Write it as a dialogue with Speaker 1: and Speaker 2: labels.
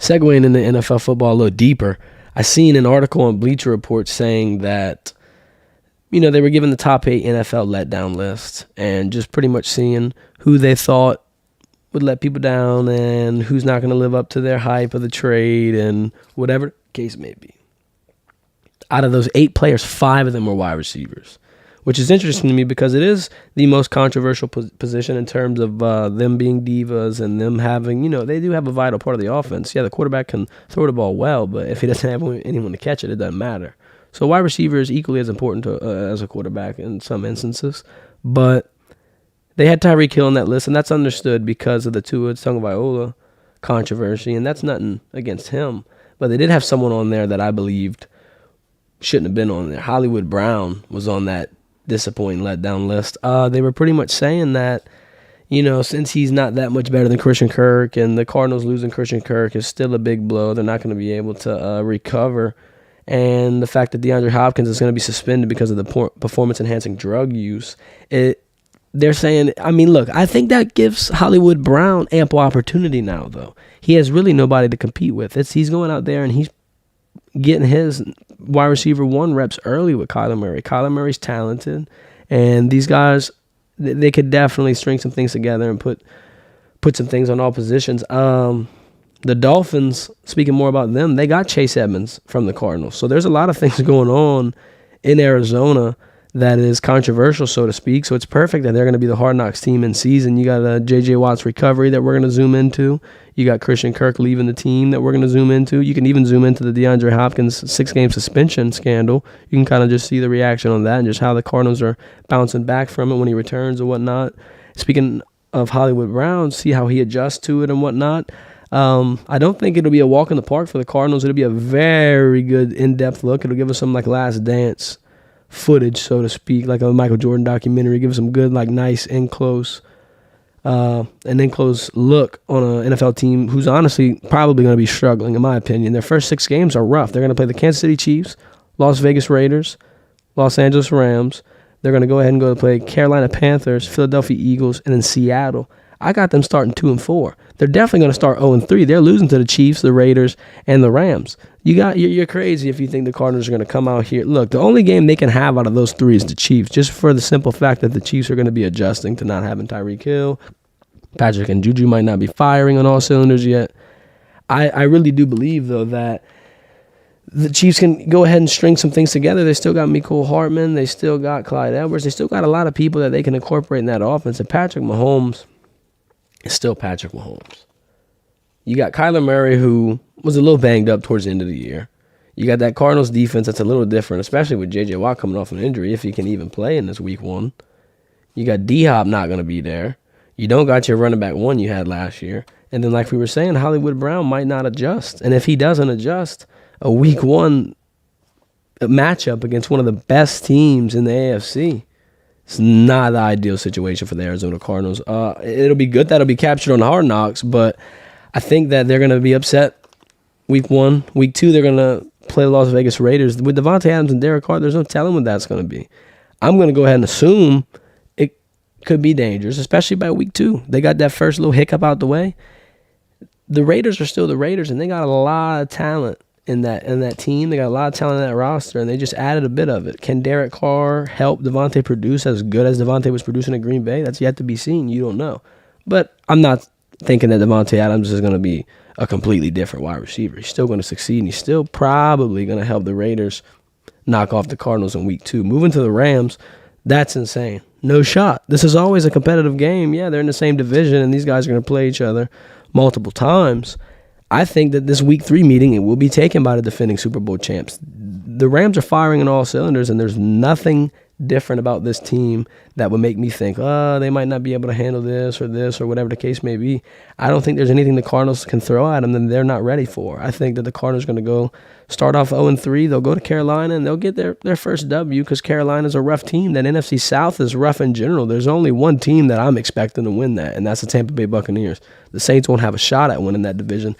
Speaker 1: segueing into NFL football a little deeper, I seen an article on Bleacher Report saying that, they were given the top 8 NFL letdown list and just pretty much seeing who they thought would let people down and who's not going to live up to their hype of the trade and whatever the case may be. Out of those 8 players, 5 of them were wide receivers, which is interesting to me because it is the most controversial position in terms of them being divas and them having, they do have a vital part of the offense. Yeah, the quarterback can throw the ball well, but if he doesn't have anyone to catch it, it doesn't matter. So wide receiver is equally as important as a quarterback in some instances. But they had Tyreek Hill on that list, and that's understood because of the Tua Tagovailoa controversy, and that's nothing against him. But they did have someone on there that I believed shouldn't have been on there. Hollywood Brown was on that disappointing letdown list. They were pretty much saying that, since he's not that much better than Christian Kirk, and the Cardinals losing Christian Kirk is still a big blow, they're not going to be able to recover. And the fact that Deandre Hopkins is going to be suspended because of the performance-enhancing drug use, they're saying, look, I think that gives Hollywood Brown ample opportunity now, though. He has really nobody to compete with. He's going out there and he's getting his wide receiver 1 reps early with Kyler Murray. Kyler Murray's talented, and these guys, they could definitely string some things together and put some things on all positions. The Dolphins, speaking more about them, they got Chase Edmonds from the Cardinals. So there's a lot of things going on in Arizona that is controversial, so to speak. So it's perfect that they're going to be the Hard Knocks team in season. You got a J.J. Watt's recovery that we're going to zoom into. You got Christian Kirk leaving the team that we're going to zoom into. You can even zoom into the DeAndre Hopkins 6-game suspension scandal. You can kind of just see the reaction on that and just how the Cardinals are bouncing back from it when he returns and whatnot. Speaking of Hollywood Brown, see how he adjusts to it and whatnot. I don't think it'll be a walk in the park for the Cardinals. It'll be a very good in-depth look. It'll give us some Last Dance footage, so to speak, like a Michael Jordan documentary. Give us some good, nice in-close look on an NFL team who's honestly probably going to be struggling, in my opinion. Their first 6 games are rough. They're going to play the Kansas City Chiefs, Las Vegas Raiders, Los Angeles Rams. They're going to go ahead and go to play Carolina Panthers, Philadelphia Eagles, and then Seattle. I got them starting 2-4. They're definitely going to start 0-3. They're losing to the Chiefs, the Raiders, and the Rams. You're crazy if you think the Cardinals are going to come out here. Look, the only game they can have out of those 3 is the Chiefs, just for the simple fact that the Chiefs are going to be adjusting to not having Tyreek Hill. Patrick and Juju might not be firing on all cylinders yet. I really do believe, though, that the Chiefs can go ahead and string some things together. They still got Mecole Hardman. They still got Clyde Edwards. They still got a lot of people that they can incorporate in that offense. And Patrick Mahomes is still Patrick Mahomes. You got Kyler Murray, who was a little banged up towards the end of the year. You got that Cardinals defense that's a little different, especially with J.J. Watt coming off an injury, if he can even play in this week 1. You got D-Hop not going to be there. You don't got your running back 1 you had last year. And then, like we were saying, Hollywood Brown might not adjust. And if he doesn't adjust, a week 1 matchup against one of the best teams in the AFC, it's not the ideal situation for the Arizona Cardinals. It'll be good that'll be captured on the Hard Knocks, but I think that they're going to be upset week 1. Week 2, they're going to play the Las Vegas Raiders. With Devontae Adams and Derek Carr, there's no telling what that's going to be. I'm going to go ahead and assume it could be dangerous, especially by week 2. They got that first little hiccup out the way. The Raiders are still the Raiders, and they got a lot of talent in that team. They got a lot of talent in that roster, and they just added a bit of it. Can Derek Carr help Devontae produce as good as Devontae was producing at Green Bay? That's yet to be seen. You don't know. But I'm not thinking that Devontae Adams is going to be a completely different wide receiver. He's still going to succeed, and he's still probably going to help the Raiders knock off the Cardinals in week 2. Moving to the Rams, that's insane. No shot. This is always a competitive game. Yeah, they're in the same division, and these guys are going to play each other multiple times. I think that this week 3 meeting, it will be taken by the defending Super Bowl champs. The Rams are firing on all cylinders, and there's nothing different about this team that would make me think, they might not be able to handle this or whatever the case may be. I don't think there's anything the Cardinals can throw at them that they're not ready for. I think that the Cardinals are going to go start off 0-3. They'll go to Carolina, and they'll get their first W because Carolina's a rough team. That NFC South is rough in general. There's only one team that I'm expecting to win that, and that's the Tampa Bay Buccaneers. The Saints won't have a shot at winning that division.